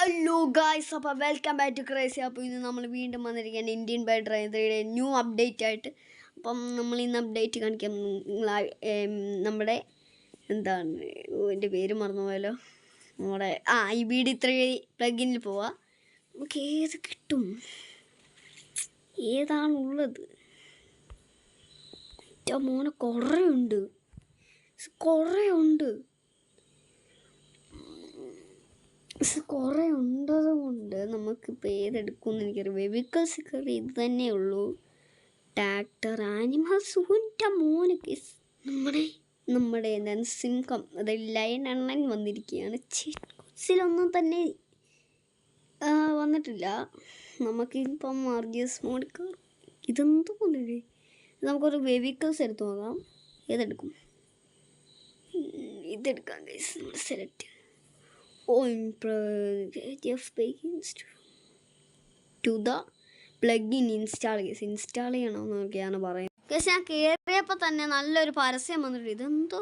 Hello guys, അപ്പോൾ welcome back to crazy. അപ്പോൾ ഇന്ന് നമ്മൾ വീണ്ടും വന്നിരിക്കുകയാണ് ഇന്ത്യൻ ബൈ ഡ്രൈവറിയുടെ ന്യൂ അപ്ഡേറ്റ് ആയിട്ട്. അപ്പം നമ്മൾ ഇന്ന് അപ്ഡേറ്റ് കാണിക്കാം. നമ്മുടെ എന്താണ് എൻ്റെ പേര് മറന്നുപോയല്ലോ. നമ്മുടെ IBD3 പ്ലഗിനിൽ പോവാം. നമുക്ക് ഏത് കിട്ടും, ഏതാണുള്ളത്? മോനെ കുറേ ഉണ്ട്. കുറേ ഉണ്ടത് കൊണ്ട് നമുക്കിപ്പോൾ ഏതെടുക്കുമെന്ന് എനിക്കറിയാം. വെഹിക്കിൾസ് കയറി ഇത് തന്നെയുള്ളൂ. ട്രാക്ടർ, ആനിമൽസ്, മോനൊക്കെ നമ്മുടെ എന്താണ് സിംഹം, അതായത് ലയൺ അണ്ണൻ വന്നിരിക്കുകയാണ്. കൊച്ചിലൊന്നും തന്നെ വന്നിട്ടില്ല. നമുക്കിപ്പം RGS മോഡ് കയറും. ഇതെന്തോ കൊണ്ടില്ലേ, നമുക്കൊരു വെഹിക്കിൾസ് എടുത്ത് നോക്കാം. ഏതെടുക്കും? ഇതെടുക്കാം ഗൈസ്. നമ്മൾ select to the plugin install ചെയ്യണമെന്നൊക്കെയാണ് പറയുന്നത്. പക്ഷേ ഞാൻ കയറിയപ്പോൾ തന്നെ നല്ലൊരു പരസ്യം വന്നിട്ട് ഇതെന്തോ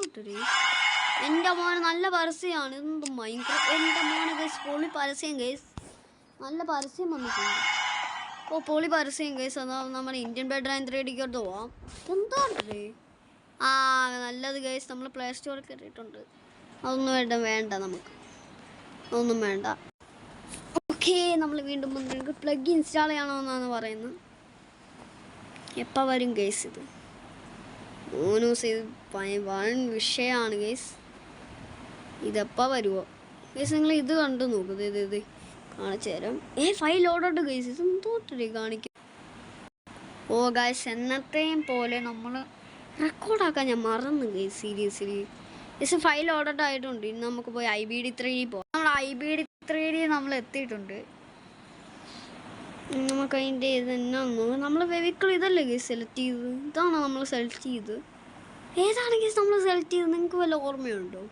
എൻ്റെ മോന് നല്ല പരസ്യമാണ്. ഇതെന്തോ ഭയങ്കര എൻ്റെ മോനെ ഗൈസ്, പൊളി പരസ്യം ഗൈസ്, നല്ല പരസ്യം വന്നിട്ടുണ്ട്. പൊളി പരസ്യം ഗൈസ്. അതാ നമ്മുടെ ഇന്ത്യൻ ബൈ ഡ്രൈവർ 3Dക്ക് പോവാം. ഇതെന്തോ നല്ലത് ഗൈസ്. നമ്മൾ പ്ലേ സ്റ്റോറിൽ കയറിയിട്ടുണ്ട്. അതൊന്നും വേണ്ട നമുക്ക് ഒന്നും വേണ്ട. ഓക്കെ, നമ്മൾ വീണ്ടും പ്ലഗ് ഇൻസ്റ്റാൾ ചെയ്യണമെന്നാണ് പറയുന്നത്. എപ്പോൾ വരും ഗൈസ് ഇത്? ഇത് വൻ വിഷയമാണ് ഗൈസ്. ഇതെപ്പോൾ വരുമോ ഗൈസ്? നിങ്ങൾ ഇത് കണ്ടു നോക്കും. ഇത് കാണിച്ചു തരാം. ഫയൽ ലോഡുണ്ട് ഗൈസ്. ഇത് എന്തോട്ടേ കാണിക്കും. ഗൈസ്, എന്നത്തെയും പോലെ നമ്മൾ റെക്കോർഡാക്കാൻ ഞാൻ മറന്നു ഗൈസ്, സീരിയസ്ലി. ഫയൽ ഓർഡർ ആയിട്ടുണ്ട്. ഇനി നമുക്ക് പോയി IBD3 പോകാം. നമ്മൾ IBD3 നമ്മൾ എത്തിയിട്ടുണ്ട്. നമുക്ക് അതിൻ്റെ ഇത് എന്നാന്ന് നമ്മൾ വെഹിക്കിൾ ഇതല്ലേ ഗൈസ് സെലക്ട് ചെയ്തത്? ഇതാണോ നമ്മൾ സെലക്ട് ചെയ്തത്? ഏതാണ് ഗൈസ് നമ്മൾ സെലക്ട് ചെയ്തത്? നിങ്ങൾക്ക് വല്ല ഓർമ്മയുണ്ടോ?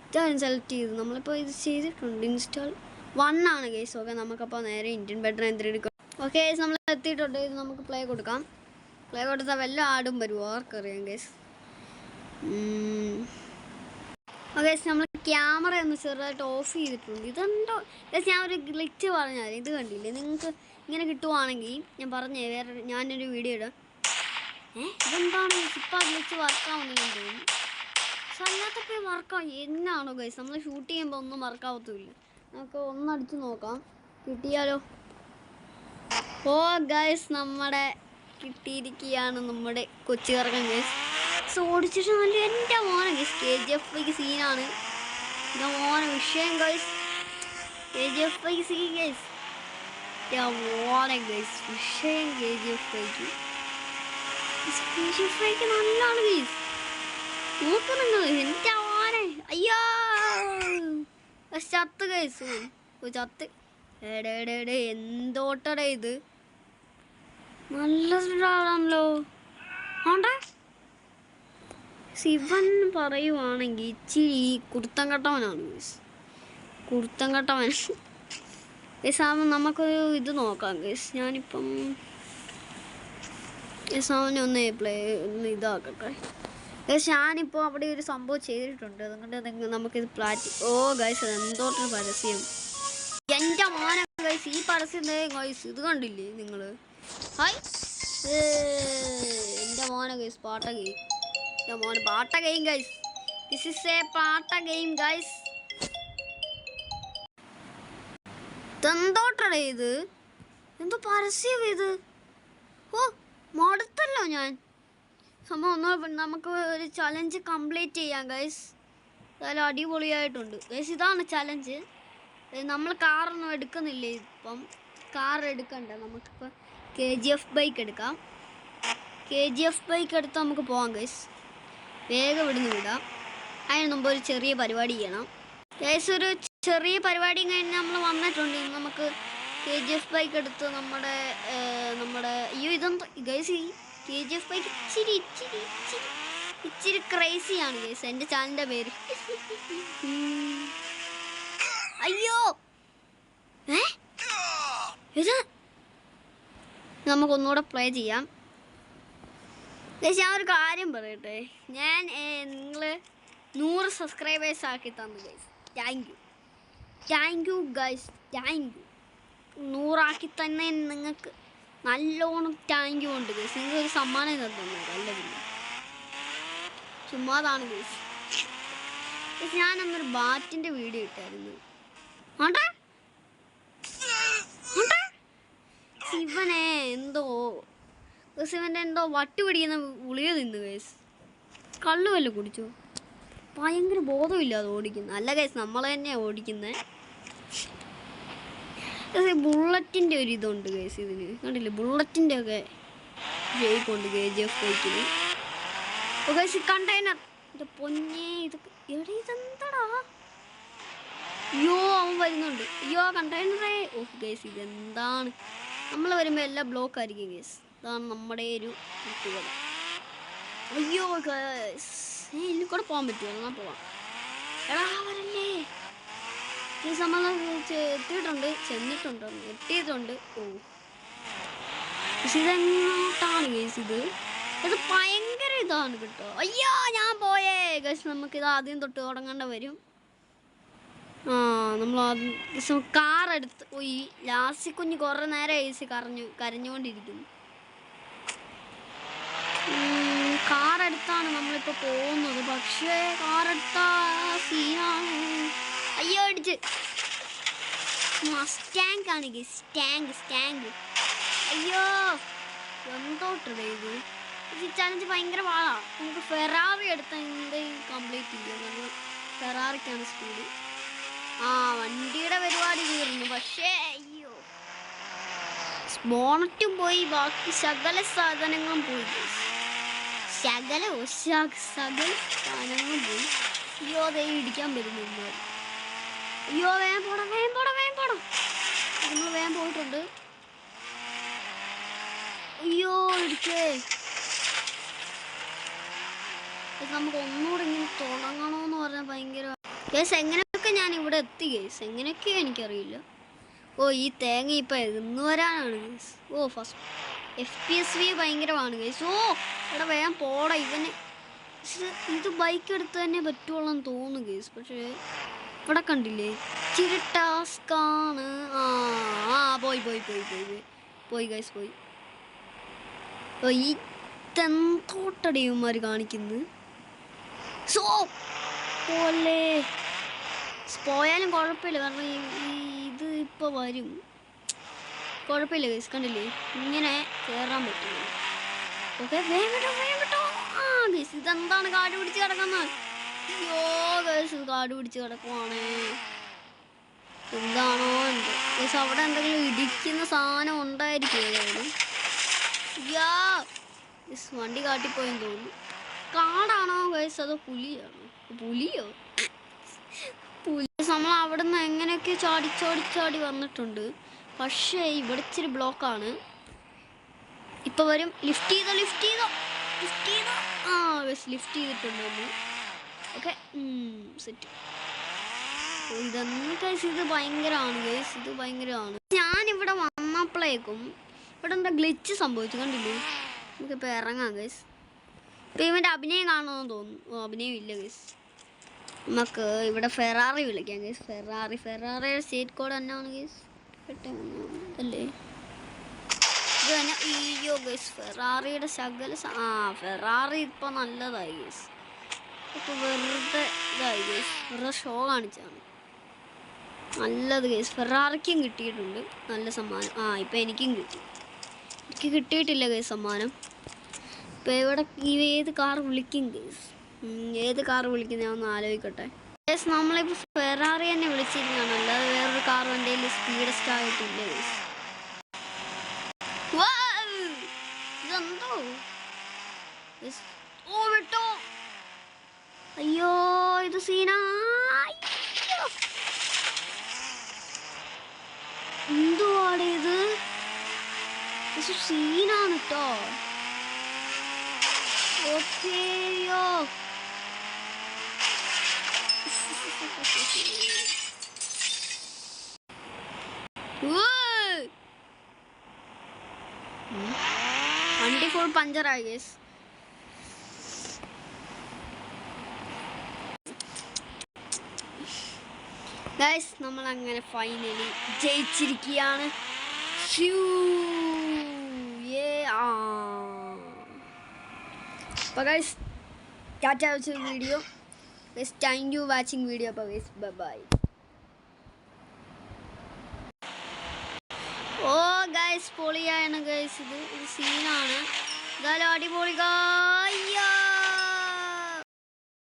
ഇതാണ് സെലക്ട് ചെയ്തത്. നമ്മളിപ്പോൾ ഇത് ചെയ്തിട്ടുണ്ട്. ഇൻസ്റ്റാൾ 1 ആണ് ഗൈസ്. ഓക്കെ, നമുക്കപ്പോൾ നേരെ Indian bike driver 3D. Okay guys, നമ്മൾ എത്തിയിട്ടുണ്ട്. ഇത് നമുക്ക് പ്ലേ കൊടുക്കാം. പ്ലേ കൊടുത്താൽ വല്ല ആടും വരുമോ ആർക്കറിയാം ഗൈസ്. ഓക്കെ, നമ്മൾ ക്യാമറ ഒന്ന് ചെറുതായിട്ട് ഓഫ് ചെയ്തിട്ടുണ്ട്. ഇതെന്തോ ഞാൻ ഒരു ഗ്ലിച്ച് പറഞ്ഞാൽ ഇത് കണ്ടില്ലേ? നിങ്ങൾക്ക് ഇങ്ങനെ കിട്ടുവാണെങ്കിൽ ഞാൻ പറഞ്ഞേ, ഞാനൊരു വീഡിയോ ഇടാം. ഇതെന്താണ് ഇപ്പം ഗ്ലിച്ച് വർക്കാവുന്നതെന്ന് തോന്നുന്നു. പക്ഷെ അല്ലാത്തപ്പോൾ വർക്കാവും. എന്നാണോ ഗൈസ്, നമ്മൾ ഷൂട്ട് ചെയ്യുമ്പോൾ ഒന്നും വർക്കാവത്തുമില്ല. നമുക്ക് ഒന്നടിച്ച് നോക്കാം, കിട്ടിയാലോ? ഗൈസ്, നമ്മുടെ കിട്ടിയിരിക്കുകയാണ് നമ്മുടെ കൊച്ചു കറക്കം ഗൈസ്. ഓടിച്ചിട്ട് നല്ല എൻ്റെ മോനെ ഗൈസ്. KGF സീനാണ് എൻ്റെ മോനെ വിഷയം ഗൈസ്. KGF സീൻ ഗൈസ്, മോനെ ഗൈസ് വിഷയം. KGF നല്ലാണ് ഗൈസ്. നോക്കുന്നുണ്ടോ എൻ്റെ മോനെ? അയ്യോ ചത്ത് ഗൈസ്, ചത്ത്. എന്തോട്ടടേ ഇത്? നല്ലൊരാളാണല്ലോ. ആണ്ടേ ശിവൻ പറയുവാണെങ്കിൽ ഇച്ചിരി കുർത്തം കെട്ടവനാണ് ഗൈസ്. കുർത്തം കെട്ടവൻ ഗൈസ്. നമുക്കൊരു ഇത് നോക്കാം ഗൈസ്. ഞാനിപ്പം ഗൈസ് ഒന്ന് ഇതാക്കട്ടെ ഗൈസ്. ഞാനിപ്പോൾ അവിടെ ഒരു സംഭവം ചെയ്തിട്ടുണ്ട്. അതുകൊണ്ട് നമുക്കിത് ഗൈസ്, എന്തോട്ടൊരു പരസ്യം. എൻ്റെ മോനെ ഗൈസ്, ഈ പരസ്യം ഗൈസ് ഇത് കണ്ടില്ലേ നിങ്ങൾ? ഹായ്, എൻ്റെ മോനെ ഗൈസ്, പാട്ട ഗെയിം. പാട്ട game guys. This is A പാട്ട ഗെയിം ഗൈസ്. എന്തോട്ടടേ ഇത്? എന്തോ പരസ്യം ഇത്? മടുത്തല്ലോ ഞാൻ. സംഭവം നമുക്ക് ഒരു ചലഞ്ച് കംപ്ലീറ്റ് ചെയ്യാം ഗൈസ്. അതായത് അടിപൊളിയായിട്ടുണ്ട് ഗൈസ്. ഇതാണ് ചലഞ്ച്. നമ്മൾ കാറൊന്നും എടുക്കുന്നില്ല ഇപ്പം. കാർ എടുക്കണ്ട, നമുക്കിപ്പോൾ KGF ബൈക്ക് എടുക്കാം. KGF ബൈക്ക് എടുത്ത് നമുക്ക് പോകാം ഗൈസ്. വേഗം ഇവിടുന്ന് വിടാം. അതിന് മുമ്പ് ഒരു ചെറിയ പരിപാടി ചെയ്യണം ഗൈസ്. ഒരു ചെറിയ പരിപാടി കഴിഞ്ഞ് നമ്മൾ വന്നിട്ടുണ്ട്. നമുക്ക് KGF ബൈക്ക് എടുത്ത് നമ്മുടെ ഇതെന്തോ ഗൈസ്, ഈ KGF ബൈക്ക് ഇച്ചിരി ക്രേസിയാണ് ഗൈസ്. എൻ്റെ ചാനലിൻ്റെ പേര്. അയ്യോ ഇത് നമുക്കൊന്നുകൂടെ പ്ലേ ചെയ്യാം ഗൈസ്. ഞാൻ ഒരു കാര്യം പറയട്ടെ, നിങ്ങൾ 100 സബ്സ്ക്രൈബേഴ്സ് ആക്കി തന്നു guys. Thank you. Thank you guys, thank you. 100 തന്നെ നിങ്ങൾക്ക് നല്ലോണം താങ്ക് യു ഉണ്ട് ഗൈസ്. നിങ്ങൾക്കൊരു സമ്മാനം തന്നു അല്ല പിന്നെ ചുമ്മാതാണ് ഗൈസ്. ഞാനന്നൊരു ബാറ്റിൻ്റെ വീഡിയോ ഇട്ടായിരുന്നു. ആണ്ടാ ശിവനെ എന്തോ ശിവൻ്റെ എന്തോ വട്ടി പിടിക്കുന്ന ഗുളിക തിന്നു ഗൈസ്. കള്ളു വല്ലതും കുടിച്ചോ? ഭയങ്കര ബോധമില്ലാതെ ഓടിക്കുന്നത്. അല്ല ഗൈസ്, നമ്മൾ തന്നെയാണ് ഓടിക്കുന്നത്. ബുള്ളറ്റിൻ്റെ ഒരു ഇതുണ്ട് ഗൈസ് ഇതിന്. കണ്ടില്ലേ, ബുള്ളറ്റിൻ്റെ ഒക്കെ ജയിക്കുണ്ട് KGF ബൈക്കിന്. ഗൈസ് കണ്ടെയ്നർ, ഇത് പൊന്നേ, ഇതൊക്കെ എവിടെ ഇതെന്താടാ? അയ്യോ അവൻ വരുന്നുണ്ട്. അയ്യോ കണ്ടെയ്നറേ. ഓഹ് ഗൈസ് ഇതെന്താണ്? നമ്മൾ വരുമ്പോൾ എല്ലാം ബ്ലോക്ക് ആയിരിക്കും ഗൈസ്. ഇതാണ് നമ്മുടെ ഒരു പ്രത്യേകത. അയ്യോ ഗൈസ്, ഇതിൽ കൂടെ പോകാൻ പറ്റുമോ? എന്നാൽ പോവാം. എടാ വരല്ലേ ഗൈസ്. നമ്മൾ എത്തിയിട്ടുണ്ട്, ചെന്നിട്ടുണ്ട്, എത്തിയിട്ടുണ്ട്. ഓ ഗൈസ് ഇതെങ്ങോട്ടാണ് ഗൈസ്? ഇത് ഭയങ്കര ഇതാണ് കേട്ടോ. അയ്യോ ഞാൻ പോയേ ഗൈസ്. നമുക്കിത് ആദ്യം തൊട്ട് തുടങ്ങേണ്ട വരും. നമ്മൾ ആദ്യം കാർ എടുത്ത് പോയി. ലാസ്റ്റ് കുഞ്ഞ് കുറേ നേരം ഏസി കരഞ്ഞുകൊണ്ടിരിക്കുന്നു. കാർ എടുത്താണ് നമ്മളിപ്പോൾ പോകുന്നത്. പക്ഷേ കാർ എടുത്ത സീനാണ്. അയ്യോ അടിച്ച് സ്റ്റാങ്ക് ആണ് ഗൈസ്. സ്റ്റാങ്ക്. അയ്യോ എന്തോട്ടത് ഇത്. ഈ ചലഞ്ച് ഭയങ്കര പാടാണ്. നമുക്ക് ഫെറാറി എടുത്താൽ എന്തെങ്കിലും കംപ്ലീറ്റ് ചെയ്യാം. ഫെറാറിക്കാണ് സ്പീഡ്. വണ്ടിയുടെ പരിപാടി തീർന്നു. പക്ഷേ അയ്യോ ബോണറ്റും പോയി, ബാക്കി സകല സാധനങ്ങളും പോയി. സകല സാധനങ്ങളും പോയി. അയ്യോ അതേ ഇടിക്കാൻ വരുന്നു. അയ്യോ വേഗം പോടാം. നമ്മൾ വേഗം പോയിട്ടുണ്ട്. അയ്യോ ഇടിച്ചേ. നമുക്ക് ഒന്നുകൂടെ ഇങ്ങനെ തുടങ്ങണമെന്ന് പറഞ്ഞാൽ ഭയങ്കര ഗൈസ്. എങ്ങനെയൊക്കെ ഞാൻ ഇവിടെ എത്തി ഗൈസ്, എങ്ങനെയൊക്കെയോ എനിക്കറിയില്ല. ഈ തേങ്ങ ഇപ്പം എന്ന് വരാനാണ് ഗൈസ്. ഫസ്റ്റ് FPS ഭയങ്കരമാണ് ഗൈസ്. ഇവിടെ വേഗം പോടാ. ഇത് ബൈക്ക് എടുത്ത് തന്നെ പറ്റുള്ളൂ എന്ന് തോന്നുന്നു ഗൈസ്. പക്ഷേ ഇവിടെ കണ്ടില്ലേ ഇച്ചിരി ടാസ്കാണ്. പോയി ഗൈസ് പോയി. ഈ തെന്തോട്ടടിയന്മാർ കാണിക്കുന്നത്. പോയാലും കുഴപ്പമില്ല, കാരണം ഇത് ഇപ്പോൾ വരും. കുഴപ്പമില്ല ഗൈസ്. കണ്ടില്ലേ ഇങ്ങനെ കയറാൻ പറ്റും. ഓക്കെ വേഗം ഗൈസ്. ഇതെന്താണ് കാട് പിടിച്ച് കിടക്കുന്നത്? അയ്യോ ഗൈസ് കാട് പിടിച്ച് കിടക്കുവാണേ. എന്താണോ എന്തോ ഗൈസ്. അവിടെ എന്തെങ്കിലും ഇടിക്കുന്ന സാധനം ഉണ്ടായിരിക്കും. വണ്ടി കാട്ടിപ്പോയെന്ന് തോന്നുന്നു. കാടാണോ ഗൈസ് അതോ പുലിയാണോ? പുലി നമ്മൾ അവിടെ നിന്ന് എങ്ങനെയൊക്കെ ചാടി വന്നിട്ടുണ്ട്. പക്ഷേ ഇവിടെ ഇച്ചിരി ബ്ലോക്കാണ്. ഇപ്പം വരും. ലിഫ്റ്റ് ചെയ്തോ ഗൈസ്. ലിഫ്റ്റ് ചെയ്തിട്ടുണ്ട് നമ്മൾ. Okay set. ഇതെന്ന് ഗൈസ് ഇത് ഭയങ്കരമാണ് ഗൈസ്. ഇത് ഭയങ്കരമാണ്. ഞാനിവിടെ വന്നപ്പോഴേക്കും ഇവിടെ എന്താ ഗ്ലിച്ച് സംഭവിച്ചു കണ്ടില്ലേ. നമുക്കിപ്പോൾ ഇറങ്ങാം ഗൈസ്. ഇപ്പം ഇവൻ്റെ അഭിനയം കാണുമെന്ന് തോന്നുന്നു. അഭിനയം ഇല്ല ഗൈസ്. നമുക്ക് ഇവിടെ ഫെറാറി വിളിക്കാം ഗൈസ്. ഫെറാറിയുടെ സ്റ്റേറ്റ് കോഡ് എന്നാണ് ഗൈസ്? അല്ലേ ഇത് തന്നെ. അയ്യോ ഗൈസ് ഫെറാറിയുടെ ഫെറാറി ഇപ്പം നല്ലതായി ഗൈസ്. ഇപ്പോൾ വെറുതെ ഇതായി ഗൈസ്. വെറുതെ ഷോ കാണിച്ചാണ്. നല്ലത് ഗൈസ്. ഫെറാറിക്കും കിട്ടിയിട്ടുണ്ട് നല്ല സമ്മാനം. ഇപ്പം എനിക്കും കിട്ടി. എനിക്ക് കിട്ടിയിട്ടില്ല ഗൈസ് സമ്മാനം. ഇപ്പോൾ ഇവിടെ ഏത് കാർ വിളിക്കും ഗൈസ്? ഏത് കാർ വിളിക്കുന്ന ഞാൻ ഒന്ന് ആലോചിക്കട്ടെ ഗൈസ്. നമ്മളിപ്പോൾ ഫെറാറി തന്നെ വിളിച്ചിരിക്കുകയാണ്. അല്ലാതെ വേറൊരു കാറും എൻ്റെ കയ്യിൽ സ്പീഡസ്റ്റ് ആയിട്ടില്ല ഗൈസ്. ഇതെന്തോ വിട്ടോ. അയ്യോ ഇത് സീനാ. എന്തുവാടെ ഇത്? സീനാണ് കേട്ടോ. ഓക്കെയോ വണ്ടി ഫുൾ പഞ്ചറായി ഗൈസ്. ഗൈസ് നമ്മൾ അങ്ങനെ ഫൈനലി ജയിച്ചിരിക്കുകയാണ്. അപ്പോൾ ഗൈസ് ടാറ്റ വെച്ച video. Guys thank you watching video. അപ്പോൾ ഗൈസ് ബൈ. ഓ ഗൈസ് പൊളിയാണ് ഗൈസ്, ഇത് ഒരു സീനാണ്. എന്തായാലും അടിപൊളി.